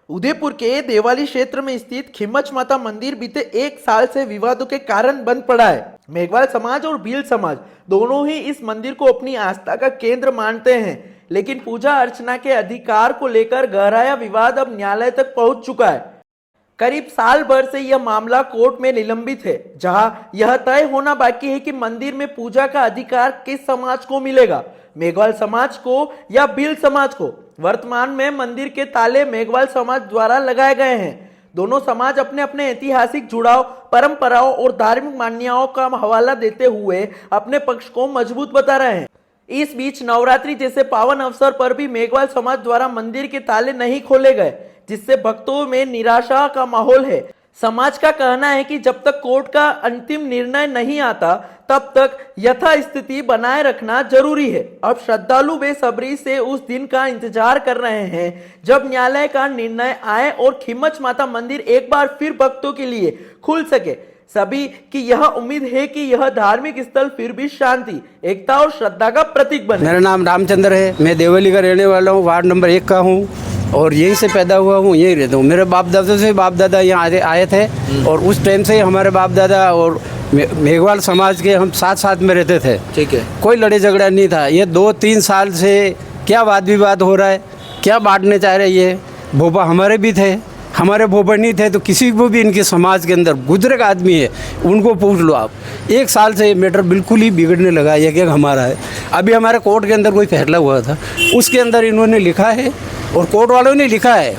उदयपुर के देवाली क्षेत्र में स्थित खिमच माता मंदिर बीते एक साल से विवादों के कारण बंद पड़ा है। मेघवाल समाज और भील समाज दोनों ही इस मंदिर को अपनी आस्था का केंद्र मानते हैं, लेकिन पूजा अर्चना के अधिकार को लेकर गहराया विवाद अब न्यायालय तक पहुंच चुका है। करीब साल भर से यह मामला कोर्ट में निलंबित है, जहां यह तय होना बाकी है कि मंदिर में पूजा का अधिकार किस समाज को मिलेगा, मेघवाल समाज को या भील समाज को। वर्तमान में मंदिर के ताले मेघवाल समाज द्वारा लगाए गए हैं। दोनों समाज अपने अपने ऐतिहासिक जुड़ाव, परंपराओं और धार्मिक मान्यताओं का हवाला देते हुए अपने पक्ष को मजबूत बता रहे हैं। इस बीच नवरात्रि जैसे पावन अवसर पर भी मेघवाल समाज द्वारा मंदिर के ताले नहीं खोले गए, जिससे भक्तों में निराशा का माहौल है। समाज का कहना है कि जब तक कोर्ट का अंतिम निर्णय नहीं आता तब तक यथास्थिति बनाए रखना जरूरी है। अब श्रद्धालु बेसब्री से उस दिन का इंतजार कर रहे हैं जब न्यायालय का निर्णय आए और खिमच माता मंदिर एक बार फिर भक्तों के लिए खुल सके। सभी की यह उम्मीद है कि यह धार्मिक स्थल फिर भी शांति, एकता और श्रद्धा का प्रतीक बने। मेरा नाम रामचंद्र है, मैं देवली का रहने वाला हूँ, वार्ड नंबर 1 का हूँ और यहीं से पैदा हुआ हूँ, यहीं रहता हूँ। मेरे बाप दादा यहाँ आए थे और उस टाइम से हमारे बाप दादा और मेघवाल समाज के हम साथ साथ में रहते थे। ठीक है, कोई लड़ाई झगड़ा नहीं था। ये 2-3 साल से क्या वाद विवाद हो रहा है, क्या बांटने चाह रहे ये। भोपा हमारे भी थे, हमारे भोपा नहीं थे तो किसी को भी इनके समाज के अंदर बुजुर्ग आदमी है उनको पूछ लो आप। 1 साल से ये मैटर बिल्कुल ही बिगड़ने लगा। ये क्या हमारा है। अभी हमारे कोर्ट के अंदर कोई फैसला हुआ था, उसके अंदर इन्होंने लिखा है और कोर्ट वालों ने लिखा है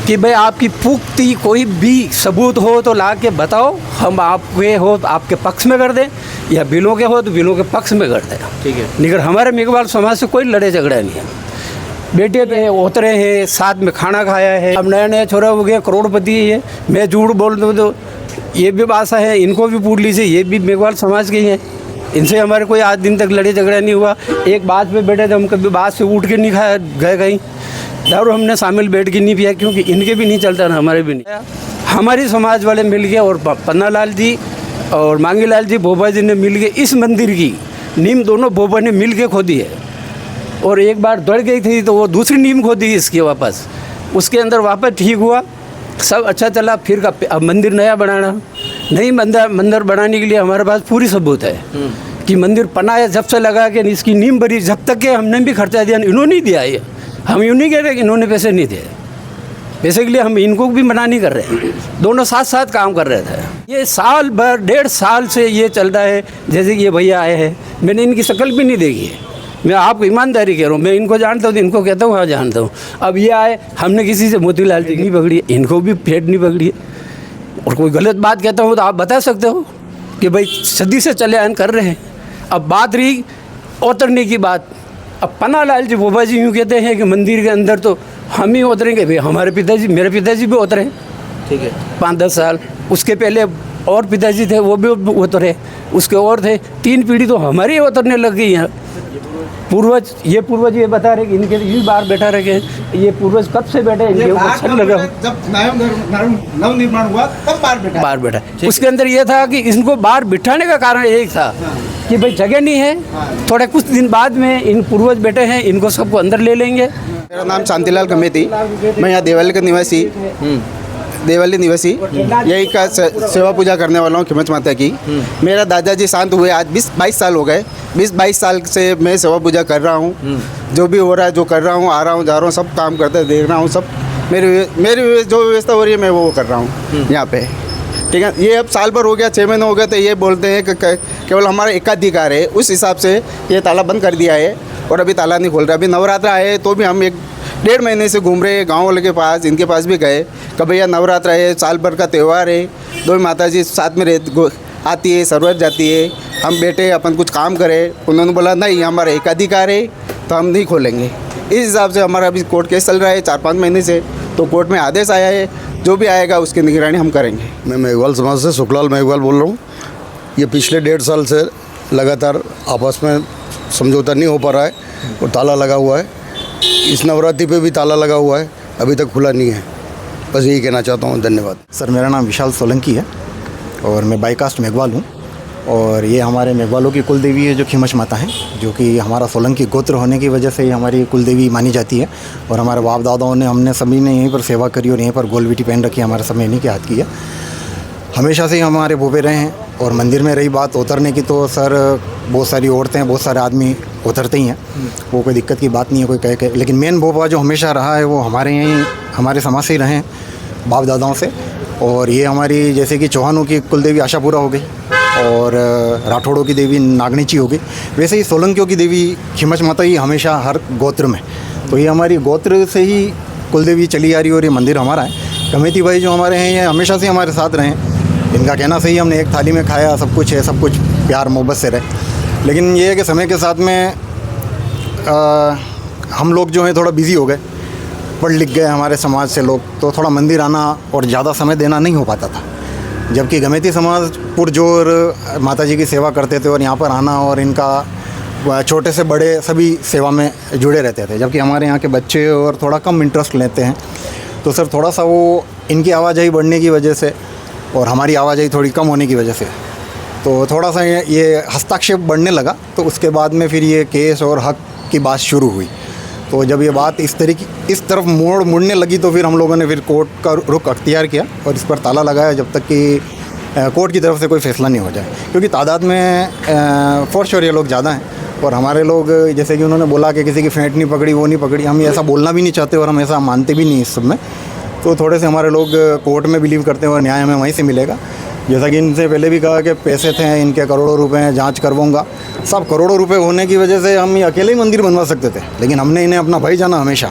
कि भाई आपकी पुख्ती कोई भी सबूत हो तो ला के बताओ, हम आपके हो तो आपके पक्ष में कर दें या बिलों के हो तो बिलों के पक्ष में कर दें। ठीक है, लेकिन हमारे मेघवाल समाज से कोई लड़े झगड़ा नहीं है। बेटे पे उतरे हैं, साथ में खाना खाया है। अब नया नया छोरा हो गया, करोड़पति है। मैं झूठ बोल दूँ तो ये भी बासा है, इनको भी पूछ लीजिए, ये भी मेघवाल समाज के ही हैं। इनसे हमारे कोई आज दिन तक लड़े झगड़ा नहीं हुआ। एक बात पे बैठे थे, हम कभी बात से उठ के नहीं खाया गए कहीं। दारू हमने शामिल बैठ के नहीं पिया, क्योंकि इनके भी नहीं चलता ना हमारे भी नहीं। हमारी समाज वाले मिल के और पन्नालाल जी और मांगीलाल जी भोपा जी ने मिल के इस मंदिर की नींव दोनों भोपा ने मिल के खोदी है। और एक बार दौड़ गई थी तो वो दूसरी नींव खोदी इसकी वापस, उसके अंदर वापस ठीक हुआ, सब अच्छा चला। फिर अब मंदिर नया बनाना, नहीं मंदिर बनाने के लिए हमारे पास पूरी सबूत है कि मंदिर पनाया जब से लगा के इसकी नींव भरी, जब तक के हमने भी खर्चा दिया, इन्होंने नहीं दिया। ये हम यूँ नहीं कह रहे कि इन्होंने पैसे नहीं दिए, पैसे के लिए हम इनको भी मना नहीं कर रहे। दोनों साथ साथ काम कर रहे थे। ये साल भर 1.5 साल से ये चल रहा है। जैसे कि ये भैया आए हैं, मैंने इनकी शक्ल भी नहीं देखी है। मैं आपको ईमानदारी कह रहा हूँ, मैं इनको जानता हूँ तो इनको कहता हूँ हाँ जानता हूँ। अब ये आए, हमने किसी से मोतीलाल जी नहीं पकड़ी, इनको भी फेट नहीं पकड़ी है। और कोई गलत बात कहता हूँ तो आप बता सकते हो कि भाई सदी से चले आन कर रहे हैं। अब बात रही उतरने की बात, अब पन्नालाल जी भोपा जी यूँ कहते हैं कि मंदिर के अंदर तो हम ही उतरेंगे। भाई हमारे पिताजी, मेरे पिताजी भी उतरे, ठीक है, 5-10 साल। उसके पहले और पिताजी थे, वो भी उतरे, उसके और थे। 3 पीढ़ी तो हमारी उतरने लग गई हैं। पूर्वज ये बता रहे कि इनके लिए बाहर बैठा रखे। ये पूर्वज कब से बैठे, इनके ऊपर छत लगा, जब नव निर्माण हुआ तब बाहर बैठा। उसके अंदर ये था कि इनको बाहर बिठाने का कारण यही था कि भाई जगह नहीं है। थोड़े कुछ दिन बाद में इन पूर्वज बैठे हैं, इनको सबको अंदर ले लेंगे। मेरा नाम शांतिलाल कमेती, मैं यहाँ देवली का निवासी, देवली निवासी यही का सेवा पूजा करने वाला हूँ खिमच माता की। मेरा दादाजी शांत हुए आज 20-22 साल हो गए। 20-22 साल से मैं सेवा पूजा कर रहा हूँ। जो भी हो रहा है, जो कर रहा हूँ, आ रहा हूँ, जा रहा हूँ, सब काम करते देख रहा हूँ। सब मेरी जो व्यवस्था हो रही है मैं वो कर रहा हूँ यहाँ पे। ठीक है, ये अब साल भर हो गया, 6 महीने हो गए, तो ये बोलते हैं कि केवल हमारा एकाधिकार है। उस हिसाब से ये ताला बंद कर दिया है और अभी ताला नहीं खोल रहा। अभी नवरात्र आए तो भी हम 1-1.5 महीने से घूम रहे हैं गाँव वाले के पास, इनके पास भी गए कि भैया नवरात्र है, साल भर का त्यौहार है, 2 माता जी साथ में आती है, सरवत जाती है, हम बैठे अपन कुछ काम करें। उन्होंने बोला नहीं, हमारा एकाधिकार है तो हम नहीं खोलेंगे। इस हिसाब से हमारा अभी कोर्ट केस चल रहा है 4-5 महीने से। तो कोर्ट में आदेश आया है, जो भी आएगा उसकी निगरानी हम करेंगे। मैं मेघवाल समाज से सुखलाल मेघवाल बोल रहा हूँ। ये पिछले 1.5 साल से लगातार आपस में समझौता नहीं हो पा रहा है और ताला लगा हुआ है। इस नवरात्रि पे भी ताला लगा हुआ है, अभी तक खुला नहीं है। बस यही कहना चाहता हूँ, धन्यवाद। सर मेरा नाम विशाल सोलंकी है और मैं बाईकास्ट मेघवाल हूँ और ये हमारे मेघवालों की कुल देवी है जो खिमच माता है, जो कि हमारा सोलंकी गोत्र होने की वजह से ये हमारी कुल देवी मानी जाती है। और हमारे बाप दादाओं ने, हमने सभी ने यहीं पर सेवा करी और यहीं पर गोल बेटी पहन रखी, हमारे समय इन्हीं के हाथ की है। हमेशा से ही हमारे भूपे रहे हैं। और मंदिर में रही बात उतरने की, तो सर बहुत सारी औरतें, बहुत सारे आदमी उतरते ही हैं, वो कोई दिक्कत की बात नहीं है कोई कह के। लेकिन मेन भोपा जो हमेशा रहा है वो हमारे यहीं, हमारे समाज से ही रहे हैं, बाप दादाओं से। और ये हमारी जैसे कि चौहानों की कुल देवी आशापुरा हो गई और राठौड़ों की देवी नागनीची हो गई, वैसे ही सोलंकियों की देवी खिमच माता ही हमेशा हर गोत्र में। तो ये हमारी गोत्र से ही कुल देवी चली आ रही है और ये मंदिर हमारा है। कमेटी भाई जो हमारे हैं ये हमेशा से हमारे साथ रहे हैं। इनका कहना सही, हमने एक थाली में खाया, सब कुछ है, सब कुछ प्यार मोहब्बत से रहे। लेकिन ये है कि समय के साथ में हम लोग जो हैं थोड़ा बिज़ी हो गए, पढ़ लिख गए हमारे समाज से लोग, तो थोड़ा मंदिर आना और ज़्यादा समय देना नहीं हो पाता था। जबकि गमेती समाज पुरजोर माता जी की सेवा करते थे और यहाँ पर आना और इनका छोटे से बड़े सभी सेवा में जुड़े रहते थे। जबकि हमारे यहाँ के बच्चे और थोड़ा कम इंटरेस्ट लेते हैं, तो सर थोड़ा सा वो इनकी आवाजाही बढ़ने की वजह से और हमारी आवाजाही थोड़ी कम होने की वजह से तो थोड़ा सा ये हस्ताक्षेप बढ़ने लगा। तो उसके बाद में फिर ये केस और हक की बात शुरू हुई। तो जब ये बात इस तरफ मुड़ने लगी, तो फिर हम लोगों ने फिर कोर्ट का रुख अख्तियार किया और इस पर ताला लगाया जब तक कि कोर्ट की तरफ से कोई फैसला नहीं हो जाए। क्योंकि तादाद में फॉर श्योर ये लोग ज़्यादा हैं और हमारे लोग, जैसे कि उन्होंने बोला कि किसी की फेंट नहीं पकड़ी, वो नहीं पकड़ी, हम ऐसा बोलना भी नहीं चाहते और हम ऐसा मानते भी नहीं इस सब में। तो थोड़े से हमारे लोग कोर्ट में बिलीव करते हैं और न्याय हमें वहीं से मिलेगा। जैसा कि इनसे पहले भी कहा कि पैसे थे इनके करोड़ों रुपए हैं, जांच करवाऊंगा। सब करोड़ों रुपए होने की वजह से हम ये अकेले ही मंदिर बनवा सकते थे, लेकिन हमने इन्हें अपना भाई जाना हमेशा।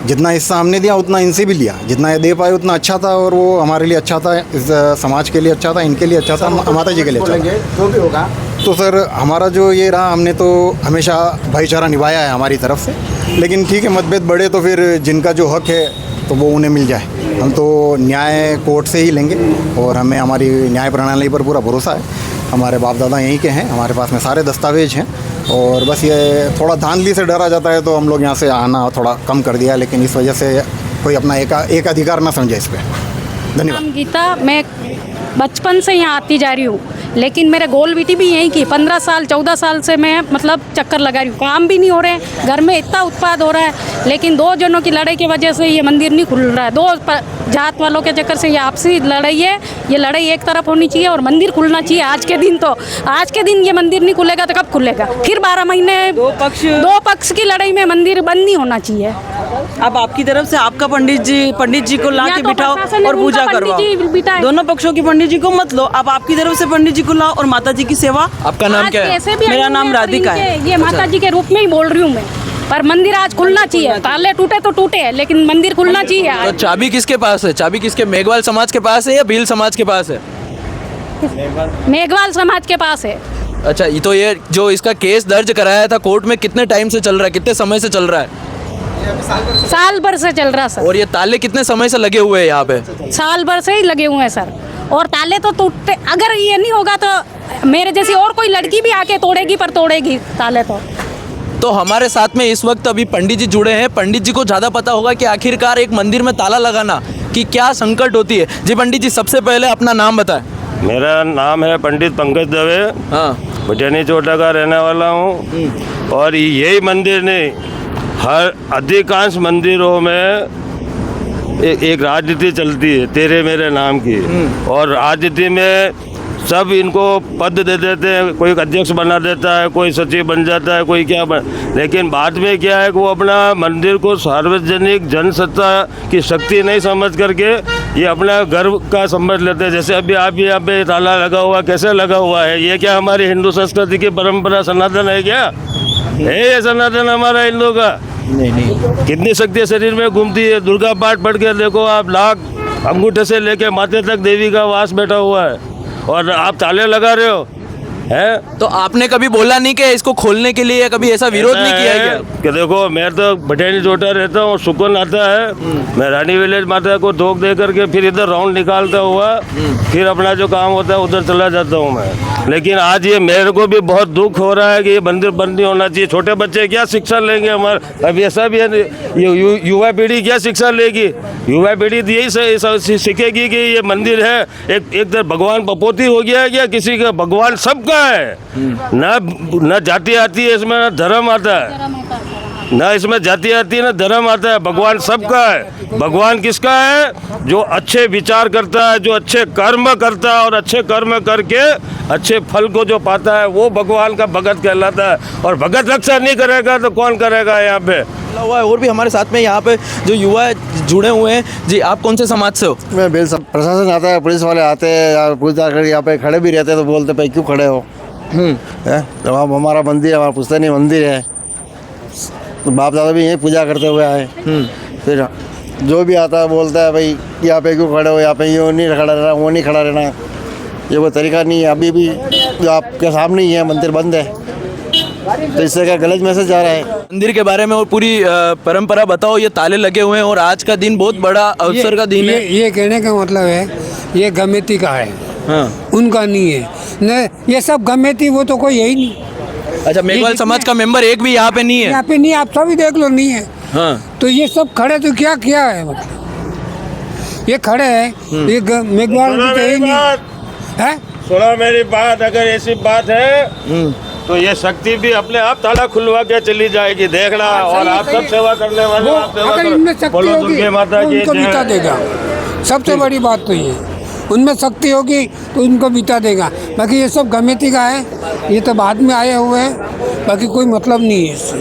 जितना हिस्सा हमने दिया उतना इनसे भी लिया, जितना ये दे पाए उतना अच्छा था। और वो हमारे लिए अच्छा था, इस समाज के लिए अच्छा था, इनके लिए अच्छा था, माता जी के लिए अच्छा था। जो भी होगा तो सर हमारा जो ये रहा, हमने तो हमेशा भाईचारा निभाया है हमारी तरफ से। लेकिन ठीक है, मतभेद बढ़े तो फिर जिनका जो हक है तो वो उन्हें मिल जाए। हम तो न्याय कोर्ट से ही लेंगे और हमें हमारी न्याय प्रणाली पर पूरा भरोसा है। हमारे बाप दादा यहीं के हैं, हमारे पास में सारे दस्तावेज हैं। और बस ये थोड़ा धांधली से डरा जाता है तो हम लोग यहाँ से आना थोड़ा कम कर दिया, लेकिन इस वजह से कोई अपना एक अधिकार ना समझे इस पर। धन्यवाद। नाम गीता, मैं बचपन से यहाँ आती जा रही हूँ, लेकिन मेरे गोल बेटी भी यहीं की 15 साल 14 साल से मैं मतलब चक्कर लगा रही हूँ। काम भी नहीं हो रहे हैं, घर में इतना उत्पाद हो रहा है, लेकिन दो जनों की लड़ाई की वजह से ये मंदिर नहीं खुल रहा है। दो जात वालों के चक्कर से ये आपसी लड़ाई है। ये लड़ाई एक तरफ होनी चाहिए और मंदिर खुलना चाहिए। आज के दिन ये मंदिर नहीं खुलेगा तो कब खुलेगा? फिर 12 महीने दो पक्ष की लड़ाई में मंदिर बंद नहीं होना चाहिए। अब आपकी तरफ से आपका पंडित जी को ला के बिठाओ और पूजा करवाओ। दोनों पक्षों की पंडित जी को मत लो, अब आपकी तरफ से पंडित जी को लाओ और माता जी की सेवा। आपका नाम क्या है? मेरा नाम राधिका है। ये माता जी के रूप में ही बोल रही हूँ मैं, पर मंदिर आज खुलना चाहिए। ताले टूटे तो टूटे हैं, लेकिन मंदिर खुलना चाहिए। तो चाबी किसके पास है? चाबी किसके, मेघवाल समाज के पास है या भील समाज के पास है? मेघवाल समाज के पास है। अच्छा, तो ये जो इसका केस दर्ज कराया था कोर्ट में कितने टाइम से चल रहा है, कितने समय से चल रहा है? साल भर से चल रहा सर। और ये ताले कितने समय से लगे हुए हैं यहाँ पे? साल भर से ही लगे हुए हैं सर। और ताले तो टूटते, अगर ये नहीं होगा तो मेरे जैसी और कोई लड़की भी आके तोड़ेगी, पर तोड़ेगी ताले तो हमारे साथ में इस वक्त अभी पंडित जी जुड़े हैं। पंडित जी को ज़्यादा पता होगा कि आखिरकार एक मंदिर में ताला लगाना की क्या संकट होती है। जी पंडित जी, सबसे पहले अपना नाम बताएं। मेरा नाम है पंडित पंकज दवे। हाँ, भुजनी चोटा का रहने वाला हूँ। और यही मंदिर नहीं, हर अधिकांश मंदिरों में एक राजनीति चलती है तेरे मेरे नाम की। और राजनीति में सब इनको पद दे देते हैं, कोई अध्यक्ष बना देता है, कोई सचिव बन जाता है, कोई क्या लेकिन बाद में क्या है कि वो अपना मंदिर को सार्वजनिक जनसत्ता की शक्ति नहीं समझ करके ये अपना गर्व का समझ लेते हैं। जैसे अभी आप यहाँ पे ताला लगा हुआ, कैसे लगा हुआ है? ये क्या हमारी हिंदू संस्कृति की परंपरा सनातन है क्या? है ये सनातन हमारा हिंदू का? नहीं। कितनी शक्ति शरीर में घूमती है। दुर्गा पाठ पढ़ के देखो आप, लाख अंगूठे से लेके माथे तक देवी का वास बैठा हुआ है और आप ताले लगा रहे हो। है। तो आपने कभी बोला नहीं कि इसको खोलने के लिए, कभी ऐसा विरोध नहीं किया क्या? कि देखो मैं तो बटेनी जोटा रहता हूँ, सुकून आता है। मैं रानी विलेज माता को धोख दे करके फिर इधर राउंड निकालता हुआ फिर अपना जो काम होता है उधर चला जाता हूँ मैं। लेकिन आज ये मेरे को भी बहुत दुख हो रहा है कि ये मंदिर बंद नहीं होना चाहिए। छोटे बच्चे क्या शिक्षा लेंगे हमारे? अब ऐसा भी है, युवा पीढ़ी क्या शिक्षा लेगी? युवा पीढ़ी यही सीखेगी कि ये मंदिर है एक तरह भगवान पपोती हो गया है क्या किसी का? भगवान सबका है, न जाति आती है इसमें, न धर्म आता है, ना इसमें जाति आती है ना धर्म आता है। भगवान सबका है। भगवान किसका है? जो अच्छे विचार करता है, जो अच्छे कर्म करता है और अच्छे कर्म करके अच्छे फल को जो पाता है वो भगवान का भगत कहलाता है। और भगत रक्षा नहीं करेगा तो कौन करेगा यहाँ पे? हुआ है और भी हमारे साथ में यहाँ पे जो युवा जुड़े हुए हैं। जी, आप कौन से समाज से हो? मैं बेल प्रशासन आता है, पुलिस वाले आते हैं, पूछताछ कर यहाँ पे खड़े भी रहते हैं तो बोलते भाई क्यों खड़े हो? है तो अब हमारा मंदिर है, हमारा पुश्तैनी मंदिर है, तो बाप दादा भी यहीं पूजा करते हुए आए। फिर जो भी आता है बोलता है भाई यहाँ पे क्यों खड़े हो, यहाँ पे यूँ नहीं खड़ा रहना, वो नहीं खड़ा रहना। ये वो तरीका नहीं है। अभी भी जो आपके सामने ही है मंदिर बंद है, तो इससे क्या गलत मैसेज जा रहा है? मंदिर के बारे में और पूरी परंपरा बताओ। ये ताले लगे हुए हैं और आज का दिन बहुत बड़ा अवसर का दिन है। ये कहने का मतलब है ये गमेती का है, हाँ। उनका नहीं है न, ये सब गमेती, वो तो कोई है ही नहीं। अच्छा, मेघवाल समाज का मेंबर एक भी यहाँ पे नहीं है? यहाँ पे नहीं, आप सभी देख लो, नहीं है। हाँ। तो ये सब खड़े तो क्या किया है? मतलब ये खड़े हैं, ये मेघवाल तो है ही नहीं है। सुनो मेरी बात, अगर ऐसी बात है तो ये शक्ति भी अपने आप ताला खुलवा के चली जाएगी, देखना। और आप सब सेवा करने वाले, आप सेवा अगर इनमें शक्ति बोलो होगी दुर्गे माता तो की उनको बिता जय। देगा। सबसे बड़ी बात तो ये, उनमें शक्ति होगी तो उनको बिता देगा। बाकी ये सब गमेती का है, ये तो बाद में आए हुए हैं, बाकी कोई मतलब नहीं है इससे।